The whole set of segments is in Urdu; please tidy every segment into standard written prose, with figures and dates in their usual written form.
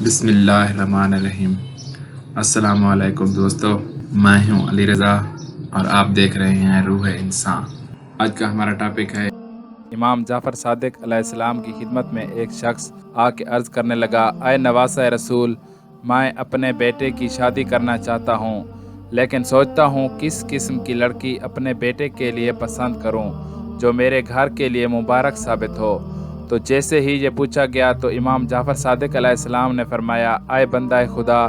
بسم اللہ الرحمن الرحیم۔ السلام علیکم دوستو، میں ہوں علی رضا اور آپ دیکھ رہے ہیں روح انسان۔ آج کا ہمارا ٹاپک ہے امام جعفر صادق علیہ السلام کی خدمت میں ایک شخص آ کے عرض کرنے لگا، اے نواسہ رسول، میں اپنے بیٹے کی شادی کرنا چاہتا ہوں، لیکن سوچتا ہوں کس قسم کی لڑکی اپنے بیٹے کے لیے پسند کروں جو میرے گھر کے لیے مبارک ثابت ہو۔ تو جیسے ہی یہ پوچھا گیا تو امام جعفر صادق علیہ السلام نے فرمایا، اے بندہ خدا،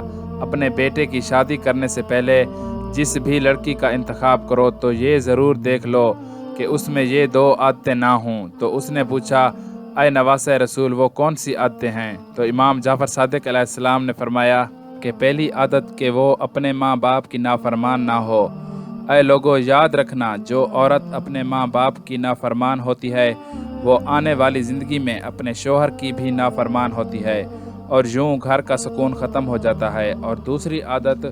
اپنے بیٹے کی شادی کرنے سے پہلے جس بھی لڑکی کا انتخاب کرو تو یہ ضرور دیکھ لو کہ اس میں یہ دو عادتیں نہ ہوں۔ تو اس نے پوچھا، اے نواسہ رسول، وہ کون سی عادتیں ہیں؟ تو امام جعفر صادق علیہ السلام نے فرمایا کہ پہلی عادت کہ وہ اپنے ماں باپ کی نافرمان نہ ہو۔ اے لوگو، یاد رکھنا، جو عورت اپنے ماں باپ کی نافرمان ہوتی ہے وہ آنے والی زندگی میں اپنے شوہر کی بھی نافرمان ہوتی ہے، اور یوں گھر کا سکون ختم ہو جاتا ہے۔ اور دوسری عادت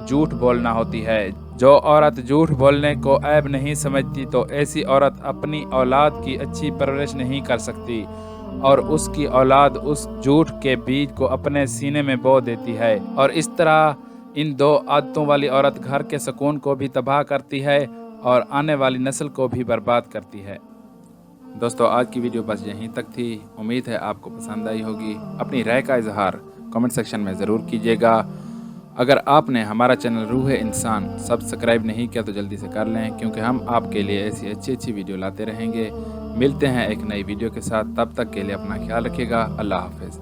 جھوٹ بولنا ہوتی ہے۔ جو عورت جھوٹ بولنے کو عیب نہیں سمجھتی تو ایسی عورت اپنی اولاد کی اچھی پرورش نہیں کر سکتی، اور اس کی اولاد اس جھوٹ کے بیج کو اپنے سینے میں بو دیتی ہے، اور اس طرح ان دو عادتوں والی عورت گھر کے سکون کو بھی تباہ کرتی ہے اور آنے والی نسل کو بھی برباد کرتی ہے۔ دوستو، آج کی ویڈیو بس یہیں تک تھی۔ امید ہے آپ کو پسند آئی ہوگی۔ اپنی رائے کا اظہار کمنٹ سیکشن میں ضرور کیجیے گا۔ اگر آپ نے ہمارا چینل روح انسان سبسکرائب نہیں کیا تو جلدی سے کر لیں، کیونکہ ہم آپ کے لیے ایسی اچھی ویڈیو لاتے رہیں گے۔ ملتے ہیں ایک نئی ویڈیو کے ساتھ، تب تک کے لیے اپنا خیال رکھیے گا۔ اللہ حافظ۔